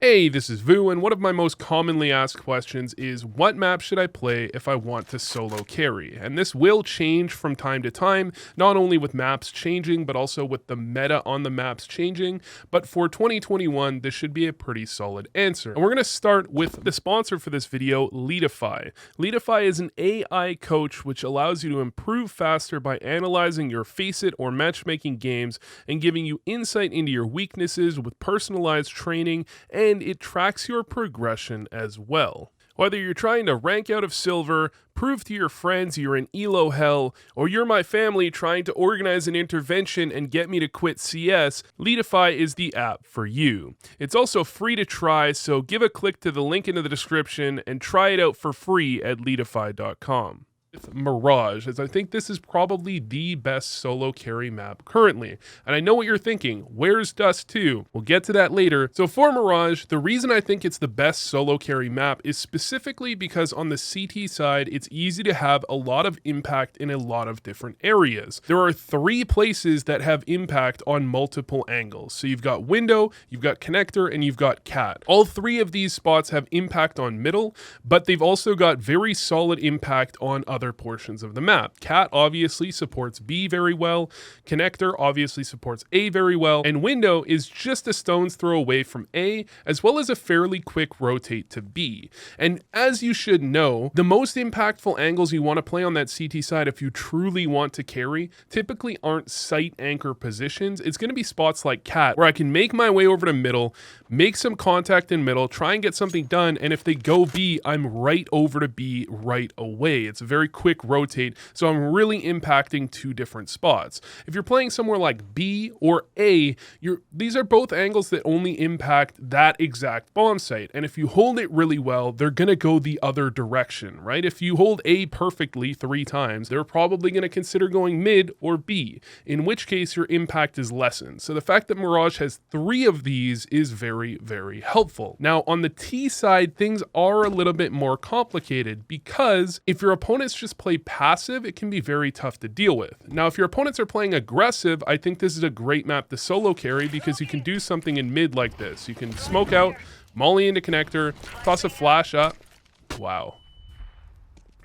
Hey, this is Vu, and one of my most commonly asked questions is, what map should I play if I want to solo carry? And this will change from time to time, not only with maps changing, but also with the meta on the maps changing. But for 2021, this should be a pretty solid answer. And we're going to start with the sponsor for this video, Leadify. Leadify is an AI coach which allows you to improve faster by analyzing your Face-It or matchmaking games and giving you insight into your weaknesses with personalized training, and it tracks your progression as well. Whether you're trying to rank out of silver, prove to your friends you're in elo hell, or you're my family trying to organize an intervention and get me to quit CS, Leadify is the app for you. It's also free to try, so give a click to the link in the description and try it out for free at leadify.com. Mirage, as I think this is probably the best solo carry map currently. And I know what you're thinking, where's Dust 2? We'll get to that later. So for Mirage, the reason I think it's the best solo carry map is specifically because on the CT side, it's easy to have a lot of impact in a lot of different areas. There are 3 places that have impact on multiple angles. So you've got window, you've got connector, and you've got cat. All 3 of these spots have impact on middle, but they've also got very solid impact on other portions of the map. Cat obviously supports B very well, connector obviously supports A very well, and window is just a stone's throw away from A, as well as a fairly quick rotate to B. And as you should know, the most impactful angles you want to play on that CT side if you truly want to carry typically aren't site anchor positions. It's going to be spots like cat, where I can make my way over to middle, make some contact in middle, try and get something done, and if they go B, I'm right over to B right away. It's a very quick rotate, so I'm really impacting 2 different spots. If you're playing somewhere like B or A, these are both angles that only impact that exact bomb site, and if you hold it really well, they're gonna go the other direction, right? If you hold A perfectly 3 times, they're probably gonna consider going mid or B, in which case your impact is lessened. So the fact that Mirage has 3 of these is very, very helpful. Now on the T side, things are a little bit more complicated because if your opponents just play passive, it can be very tough to deal with. Now, if your opponents are playing aggressive, I think this is a great map to solo carry because you can do something in mid like this. You can smoke out, molly into connector, toss a flash up. Wow.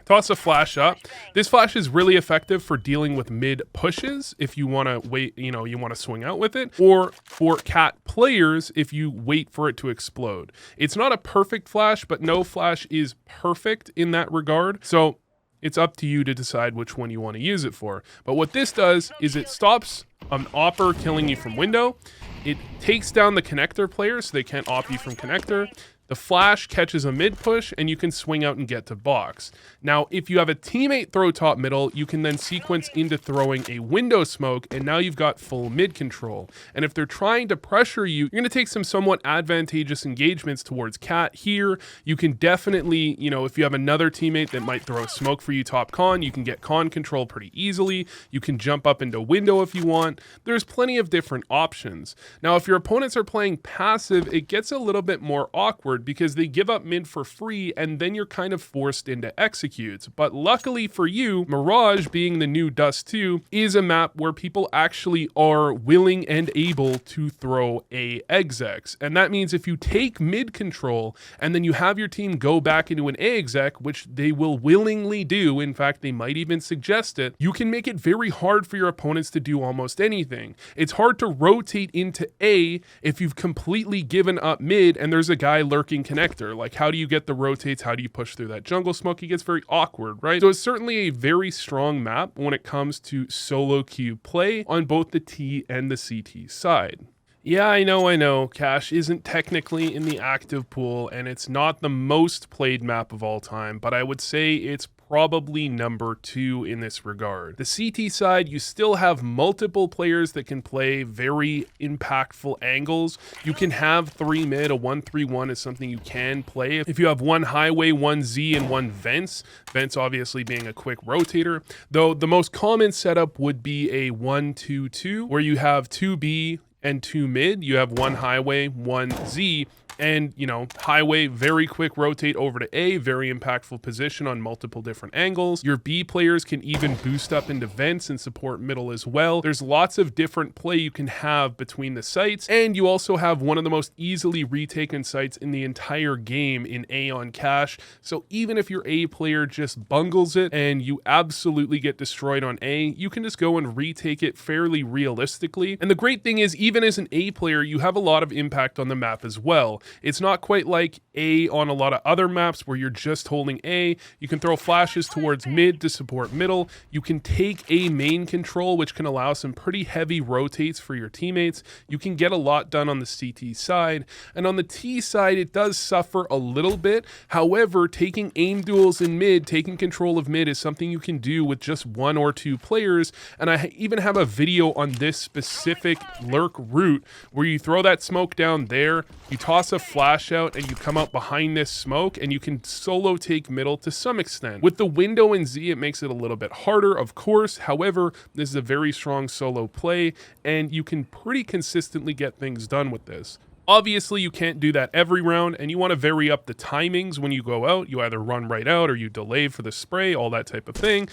Toss a flash up. This flash is really effective for dealing with mid pushes if you want to wait, you want to swing out with it, or for cat players if you wait for it to explode. It's not a perfect flash, but no flash is perfect in that regard. So it's up to you to decide which one you want to use it for. But what this does is it stops an opper killing you from window. It takes down the connector player so they can't op you from connector. The flash catches a mid push and you can swing out and get to box. Now, if you have a teammate throw top middle, you can then sequence into throwing a window smoke, and now you've got full mid control. And if they're trying to pressure you, you're gonna take some somewhat advantageous engagements towards cat here. You can definitely, if you have another teammate that might throw smoke for you top con, you can get con control pretty easily. You can jump up into window if you want. There's plenty of different options. Now, if your opponents are playing passive, it gets a little bit more awkward because they give up mid for free and then you're kind of forced into executes. But luckily for you, Mirage, being the new Dust 2, is a map where people actually are willing and able to throw a execs. And that means if you take mid control and then you have your team go back into an A exec, which they will willingly do, in fact they might even suggest it, you can make it very hard for your opponents to do almost anything. It's hard to rotate into A if you've completely given up mid and there's a guy lurking connector. Like, how do you get the rotates? How do you push through that jungle smoke? It gets very awkward, right? So it's certainly a very strong map when it comes to solo queue play on both the T and the CT side. Yeah, I know, Cash isn't technically in the active pool and it's not the most played map of all time, but I would say it's probably number 2 in this regard. The CT side, you still have multiple players that can play very impactful angles. You can have 3 mid, a 1-3-1 is something you can play. If you have 1 highway, 1 Z, and 1 vents, vents obviously being a quick rotator, though the most common setup would be a 1-2-2, where you have 2 B, and 2 mid. You have 1 highway, 1 Z. And, you know, highway, very quick rotate over to A, very impactful position on multiple different angles. Your B players can even boost up into vents and support middle as well. There's lots of different play you can have between the sites, and you also have one of the most easily retaken sites in the entire game in A on cash. So even if your A player just bungles it and you absolutely get destroyed on A, you can just go and retake it fairly realistically. And the great thing is, even as an A player, you have a lot of impact on the map as well. It's not quite like A on a lot of other maps where you're just holding A. You can throw flashes towards mid to support middle. You can take A main control, which can allow some pretty heavy rotates for your teammates. You can get a lot done on the CT side. And on the T side, it does suffer a little bit. However, taking aim duels in mid, taking control of mid is something you can do with just 1 or 2 players. And I even have a video on this specific lurk route where you throw that smoke down there, you toss a flash out, and you come out behind this smoke, and you can solo take middle to some extent. With the window in Z, it makes it a little bit harder, of course. However, this is a very strong solo play, and you can pretty consistently get things done with this. Obviously, you can't do that every round, and you want to vary up the timings when you go out. You either run right out or you delay for the spray, all that type of thing.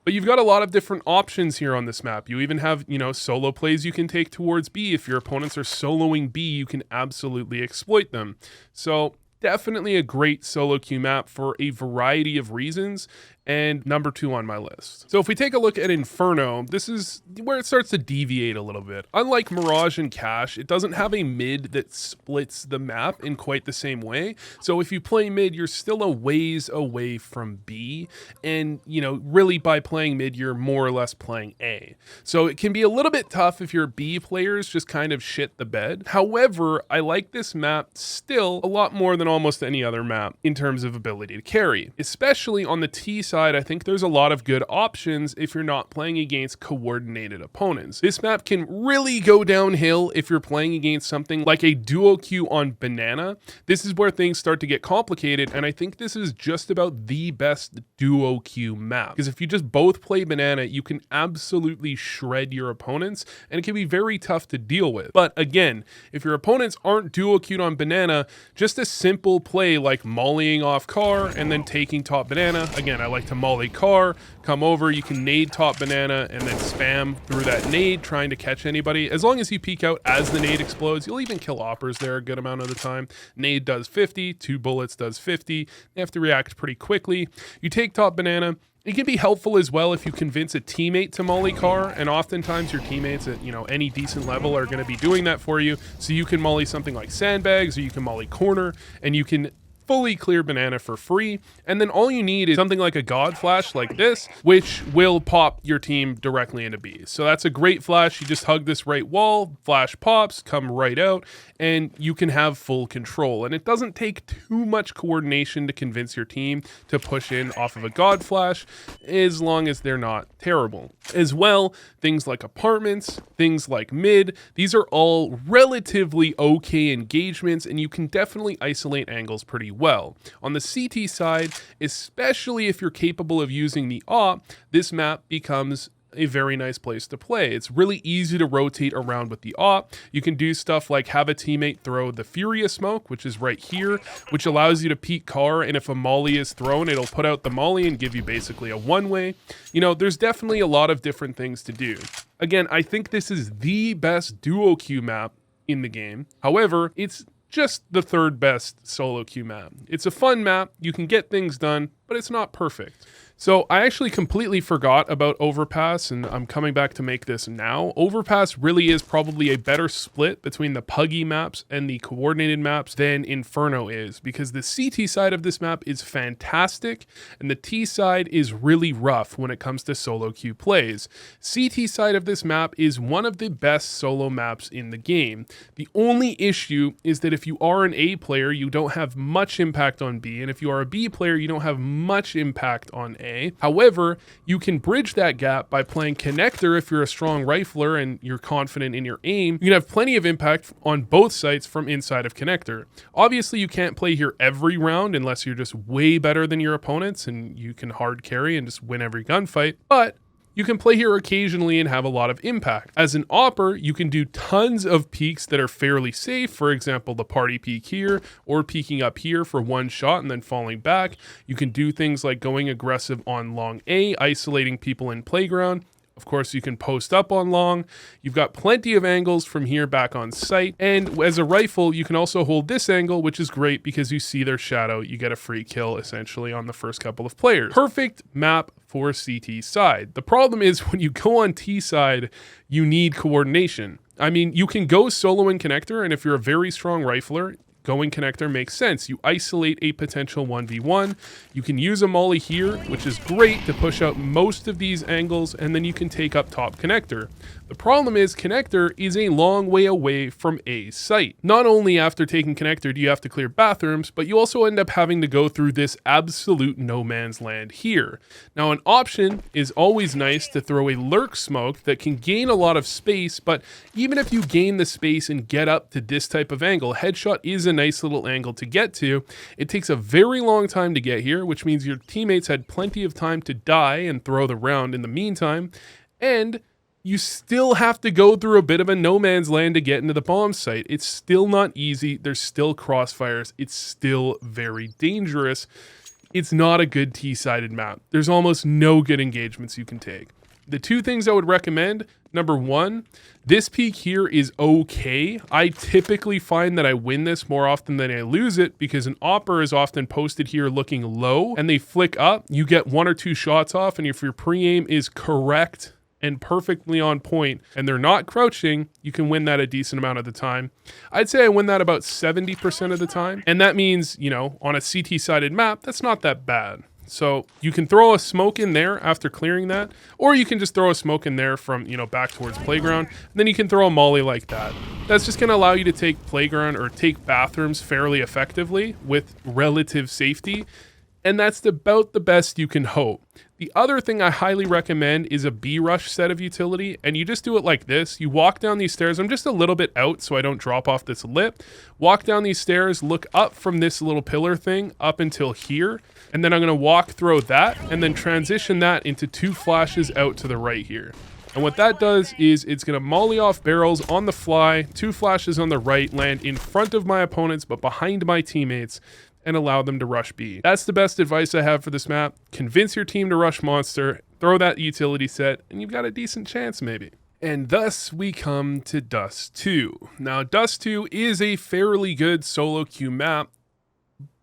But you've got a lot of different options here on this map. You even have, you know, solo plays you can take towards B. If your opponents are soloing B, you can absolutely exploit them. So definitely a great solo queue map for a variety of reasons, and number 2 on my list. So if we take a look at Inferno, this is where it starts to deviate a little bit. Unlike Mirage and Cache, it doesn't have a mid that splits the map in quite the same way. So if you play mid, you're still a ways away from B, and, you know, really by playing mid, you're more or less playing A. So it can be a little bit tough if your B players just kind of shit the bed. However, I like this map still a lot more than almost any other map in terms of ability to carry, especially on the T side. I think there's a lot of good options if you're not playing against coordinated opponents. This map can really go downhill if you're playing against something like a duo queue on Banana. This is where things start to get complicated, and I think this is just about the best duo queue map, because if you just both play Banana, you can absolutely shred your opponents, and it can be very tough to deal with. But again, if your opponents aren't duo queued on Banana, just a simple play like mollying off car and then taking top Banana. Again, I like to molly car, come over, you can nade top Banana and then spam through that nade trying to catch anybody. As long as you peek out as the nade explodes, you'll even kill oppers there a good amount of the time. Nade does 50, 2 bullets does 50. They have to react pretty quickly. You take top Banana. It can be helpful as well if you convince a teammate to molly car, and oftentimes your teammates at, you know, any decent level are going to be doing that for you. So you can molly something like sandbags, or you can molly corner, and you can fully clear Banana for free. And then all you need is something like a God Flash like this, which will pop your team directly into B. So that's a great flash. You just hug this right wall, flash pops, come right out, and you can have full control. And it doesn't take too much coordination to convince your team to push in off of a God Flash, as long as they're not terrible. As well, things like apartments, things like mid, these are all relatively okay engagements, and you can definitely isolate angles pretty well. On the CT side, especially if you're capable of using the AWP, this map becomes a very nice place to play. It's really easy to rotate around with the AWP. You can do stuff like have a teammate throw the Furious smoke, which is right here, which allows you to peek car, and if a molly is thrown, it'll put out the molly and give you basically a one-way. You know, there's definitely a lot of different things to do. Again, I think this is the best duo queue map in the game. However, it's just the 3rd best solo queue map. It's a fun map, you can get things done, but it's not perfect. So I actually completely forgot about Overpass, and I'm coming back to make this now. Overpass really is probably a better split between the puggy maps and the coordinated maps than Inferno is, because the CT side of this map is fantastic, and the T side is really rough when it comes to solo queue plays. CT side of this map is one of the best solo maps in the game. The only issue is that if you are an A player, you don't have much impact on B, and if you are a B player, you don't have much impact on A. However, you can bridge that gap by playing connector if you're a strong rifler and you're confident in your aim. You can have plenty of impact on both sites from inside of connector. Obviously, you can't play here every round unless you're just way better than your opponents and you can hard carry and just win every gunfight, but you can play here occasionally and have a lot of impact. As an opper, you can do tons of peeks that are fairly safe. For example, the party peek here, or peeking up here for one shot and then falling back. You can do things like going aggressive on long A, isolating people in playground. Of course, you can post up on long. You've got plenty of angles from here back on site. And as a rifle, you can also hold this angle, which is great because you see their shadow. You get a free kill essentially on the first couple of players. Perfect map for CT side. The problem is when you go on T side, you need coordination. I mean, you can go solo in connector, and if you're a very strong rifler, going connector makes sense. You isolate a potential 1v1. You can use a molly here, which is great to push out most of these angles, and then you can take up top connector. The problem is connector is a long way away from A site. Not only after taking connector do you have to clear bathrooms, but you also end up having to go through this absolute no man's land here. Now an option is always nice to throw a lurk smoke that can gain a lot of space, but even if you gain the space and get up to this type of angle, headshot is a nice little angle to get to. It takes a very long time to get here, which means your teammates had plenty of time to die and throw the round in the meantime, and you still have to go through a bit of a no man's land to get into the bomb site. It's still not easy. There's still crossfires. It's still very dangerous. It's not a good T-sided map. There's almost no good engagements you can take. The two things I would recommend, number one, this peak here is okay. I typically find that I win this more often than I lose it because an opper is often posted here looking low and they flick up. You get one or two shots off, and if your pre-aim is correct and perfectly on point and they're not crouching, you can win that a decent amount of the time. I'd say I win that about 70% of the time. And that means, you know, on a CT-sided map, that's not that bad. So you can throw a smoke in there after clearing that, or you can just throw a smoke in there from, you know, back towards playground. And then you can throw a molly like that. That's just gonna allow you to take playground or take bathrooms fairly effectively with relative safety. And that's about the best you can hope. The other thing I highly recommend is a B-rush set of utility, and you just do it like this. You walk down these stairs. I'm just a little bit out so I don't drop off this lip. Walk down these stairs, look up from this little pillar thing up until here, and then I'm gonna walk through that and then transition that into two flashes out to the right here. And what that does is it's gonna molly off barrels on the fly, two flashes on the right, land in front of my opponents but behind my teammates, and allow them to rush B. That's the best advice I have for this map. Convince your team to rush monster, throw that utility set, and you've got a decent chance maybe. And thus we come to Dust 2. Now Dust 2 is a fairly good solo queue map,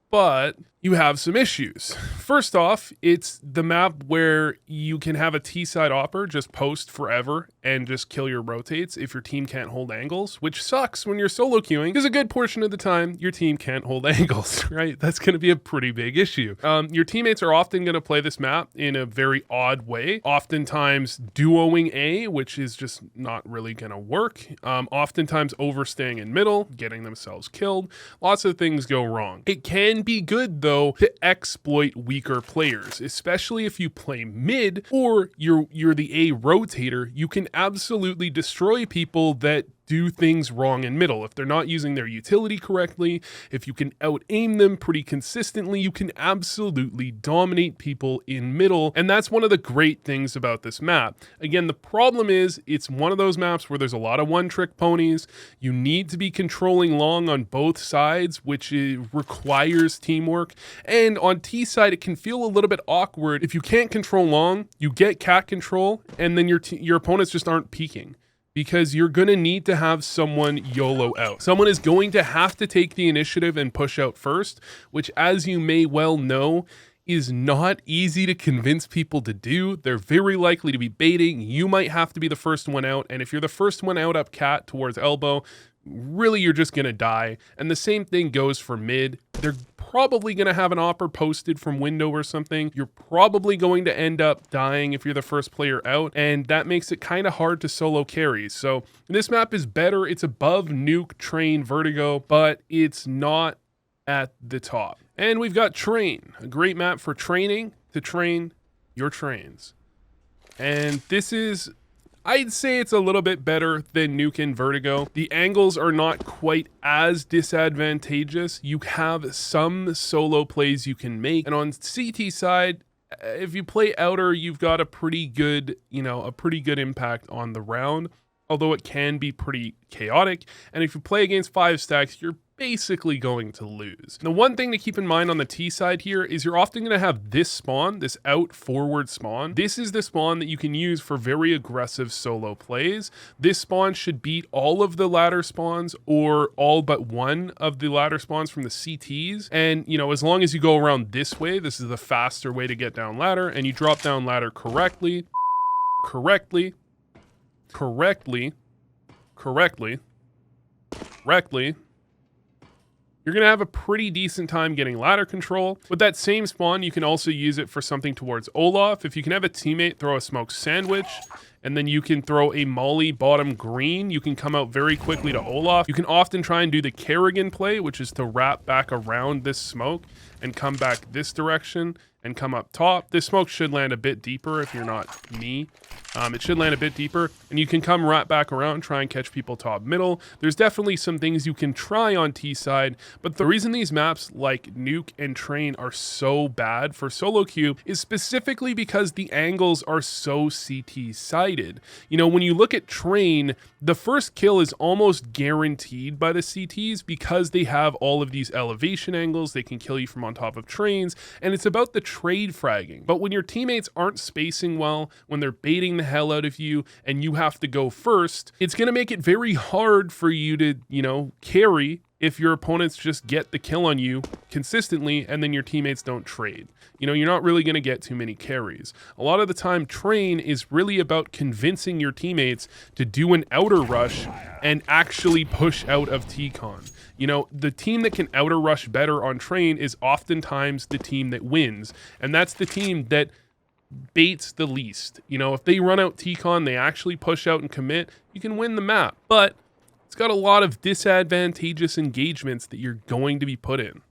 but you have some issues. First off, it's the map where you can have a T-side opper just post forever and just kill your rotates if your team can't hold angles, which sucks when you're solo queuing because a good portion of the time your team can't hold angles, right? That's going to be a pretty big issue. Your teammates are often going to play this map in a very odd way, oftentimes duoing A, which is just not really going to work. Oftentimes overstaying in middle, getting themselves killed. Lots of things go wrong. It can be good though to exploit weaker players, especially if you play mid or you're the A rotator. You can absolutely destroy people that do things wrong in middle. If they're not using their utility correctly, if you can out-aim them pretty consistently, you can absolutely dominate people in middle. And that's one of the great things about this map. Again, the problem is it's one of those maps where there's a lot of one-trick ponies. You need to be controlling long on both sides, which requires teamwork. And on T side, it can feel a little bit awkward. If you can't control long, you get cat control, and then your opponents just aren't peeking. Because you're going to need to have someone YOLO out. Someone is going to have to take the initiative and push out first, which, as you may well know, is not easy to convince people to do. They're very likely to be baiting. You might have to be the first one out, and if you're the first one out up cat towards elbow, really you're just going to die. And the same thing goes for mid. They're probably going to have an opper posted from window or something. You're probably going to end up dying if you're the first player out, and that makes it kind of hard to solo carries. So this map is better. It's above nuke, train, vertigo, but it's not at the top. And we've got train, a great map for training to train your trains. And this is, I'd say it's a little bit better than nuke and vertigo. The angles are not quite as disadvantageous. You have some solo plays you can make. And on CT side, if you play outer, you've got a pretty good, a pretty good impact on the round, although it can be pretty chaotic. And if you play against 5 stacks, you're basically going to lose. The one thing to keep in mind on the T side here is you're often going to have this spawn, this out forward spawn. This is the spawn that you can use for very aggressive solo plays. This spawn should beat all of the ladder spawns or all but one of the ladder spawns from the CTs. And, as long as you go around this way, this is the faster way to get down ladder, and you drop down ladder correctly, you're going to have a pretty decent time getting ladder control. With that same spawn, you can also use it for something towards Olaf. If you can have a teammate throw a smoke sandwich, and then you can throw a molly bottom green, you can come out very quickly to Olaf. You can often try and do the Kerrigan play, which is to wrap back around this smoke and come back this direction and come up top. This smoke should land a bit deeper if you're not me. It should land a bit deeper, and you can come right back around, try and catch people top middle. There's definitely some things you can try on T side, but the reason these maps like Nuke and Train are so bad for solo queue is specifically because the angles are so CT sided. When you look at Train, the first kill is almost guaranteed by the CTs because they have all of these elevation angles. They can kill you from on top of trains, and it's about the trade fragging. But when your teammates aren't spacing well, when they're baiting the hell out of you and you have to go first, it's going to make it very hard for you to, carry if your opponents just get the kill on you consistently and then your teammates don't trade. You're not really going to get too many carries. A lot of the time, Train is really about convincing your teammates to do an outer rush and actually push out of T-Con. The team that can outer rush better on Train is oftentimes the team that wins, and that's the team that baits the least. If they run out T-Con, they actually push out and commit, you can win the map. But it's got a lot of disadvantageous engagements that you're going to be put in.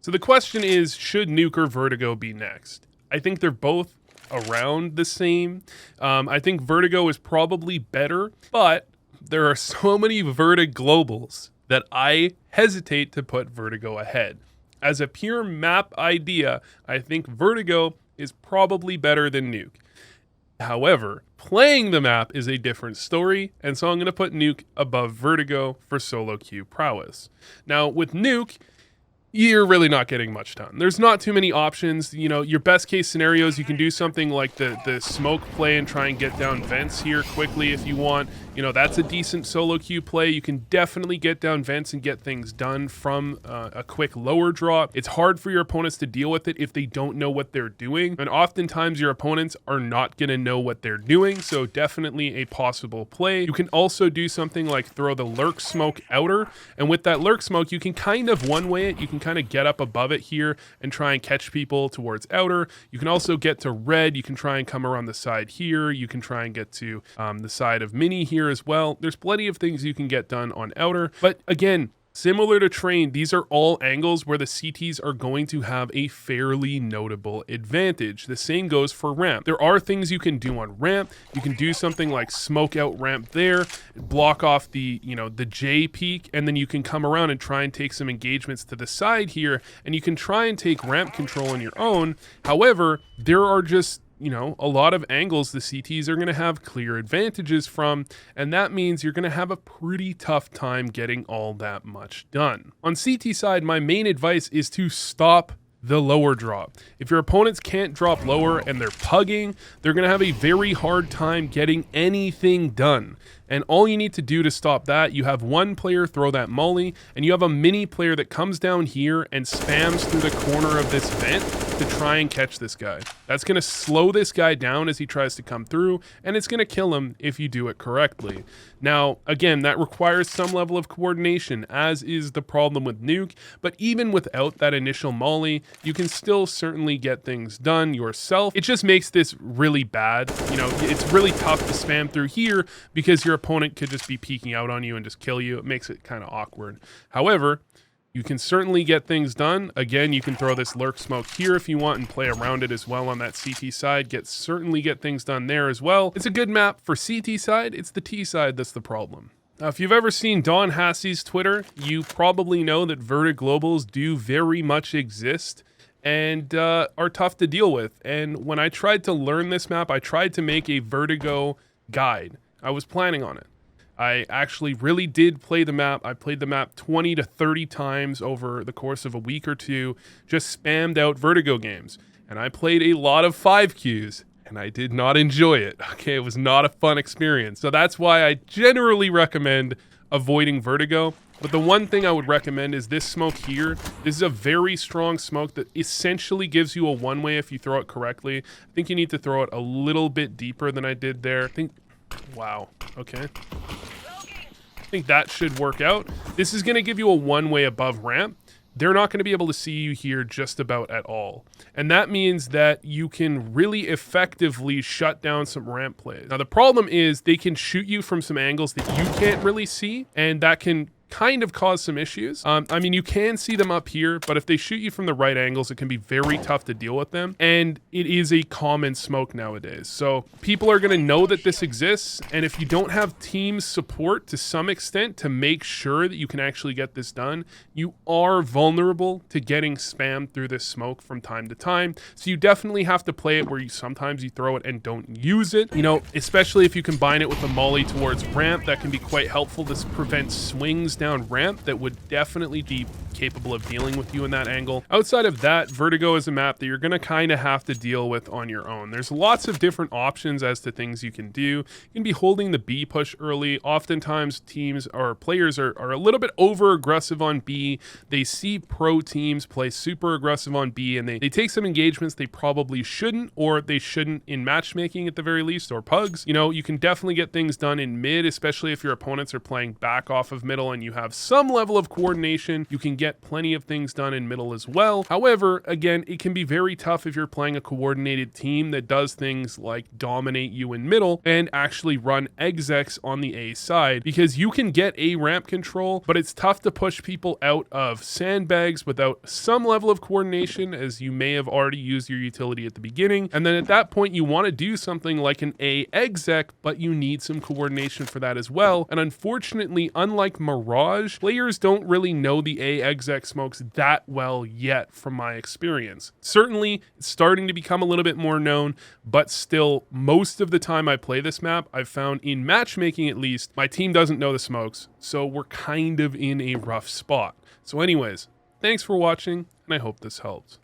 So the question is, should Nuke or Vertigo be next? I think they're both around the same. I think Vertigo is probably better, but there are so many Vertiglobals that I hesitate to put Vertigo ahead. As a pure map idea, I think Vertigo is probably better than Nuke. However, playing the map is a different story, and so I'm going to put Nuke above Vertigo for solo queue prowess. Now, with Nuke, you're really not getting much done. There's not too many options. Your best case scenarios, you can do something like the smoke play and try and get down vents here quickly if you want. That's a decent solo queue play. You can definitely get down vents and get things done from a quick lower draw. It's hard for your opponents to deal with it if they don't know what they're doing. And oftentimes your opponents are not going to know what they're doing. So definitely a possible play. You can also do something like throw the lurk smoke outer. And with that lurk smoke, you can kind of one-way it. You can kind of get up above it here and try and catch people towards outer. You can also get to red. You can try and come around the side here. You can try and get to the side of mini here as well. There's plenty of things you can get done on outer, but again, similar to Train, these are all angles where the CTs are going to have a fairly notable advantage. The same goes for ramp. There are things you can do on ramp. You can do something like smoke out ramp there, block off the J peak, and then you can come around and try and take some engagements to the side here, and you can try and take ramp control on your own. However, there are just a lot of angles the CTs are going to have clear advantages from, and that means you're going to have a pretty tough time getting all that much done. On CT side, my main advice is to stop the lower drop. If your opponents can't drop lower and they're pugging, they're going to have a very hard time getting anything done. And all you need to do to stop that, you have one player throw that molly, and you have a mini player that comes down here and spams through the corner of this vent to try and catch this guy. That's going to slow this guy down as he tries to come through, and it's going to kill him if you do it correctly. Now, again, that requires some level of coordination, as is the problem with Nuke, but even without that initial molly, you can still certainly get things done yourself. It just makes this really bad. It's really tough to spam through here because your opponent could just be peeking out on you and just kill you. It makes it kind of awkward. However, you can certainly get things done. Again, you can throw this lurk smoke here if you want and play around it as well on that CT side. Certainly get things done there as well. It's a good map for CT side. It's the T side that's the problem. Now, if you've ever seen Don Hassie's Twitter, you probably know that Vertiglobals do very much exist. and are tough to deal with. And when I tried to learn this map, I tried to make a Vertigo guide. I was planning on it. I actually really did play the map. I played the map 20 to 30 times over the course of a week or two, just spammed out Vertigo games. And I played a lot of 5Qs, and I did not enjoy it. Okay, it was not a fun experience. So that's why I generally recommend avoiding Vertigo. But the one thing I would recommend is this smoke here. This is a very strong smoke that essentially gives you a one-way if you throw it correctly. I think you need to throw it a little bit deeper than I did there. I think, wow, okay. I think that should work out. This is going to give you a one-way above ramp. They're not going to be able to see you here just about at all. And that means that you can really effectively shut down some ramp plays. Now, the problem is they can shoot you from some angles that you can't really see, and that can kind of cause some issues. I mean, you can see them up here, but if they shoot you from the right angles, it can be very tough to deal with them. And it is a common smoke nowadays. So people are going to know that this exists. And if you don't have team support to some extent to make sure that you can actually get this done, you are vulnerable to getting spammed through this smoke from time to time. So you definitely have to play it where you sometimes you throw it and don't use it. You know, especially if you combine it with a molly towards ramp, that can be quite helpful to prevent swings down ramp that would definitely be capable of dealing with you in that angle. Outside of that, Vertigo is a map that you're going to kind of have to deal with on your own. There's lots of different options as to things you can do. You can be holding the B push early. Oftentimes teams or players are a little bit over aggressive on B. They see pro teams play super aggressive on B, and they take some engagements they probably shouldn't, or they shouldn't in matchmaking at the very least, or pugs. You know, you can definitely get things done in mid, especially if your opponents are playing back off of middle and you have some level of coordination. You can get plenty of things done in middle as well. However, again, it can be very tough if you're playing a coordinated team that does things like dominate you in middle and actually run execs on the A side, because you can get A ramp control, but it's tough to push people out of sandbags without some level of coordination, as you may have already used your utility at the beginning. And then at that point, you want to do something like an A exec, but you need some coordination for that as well. And unfortunately, unlike Mirage, players don't really know the A exec smokes that well yet from my experience. Certainly, it's starting to become a little bit more known, but still, most of the time I play this map, I've found in matchmaking at least, my team doesn't know the smokes, so we're kind of in a rough spot. So anyways, thanks for watching, and I hope this helped.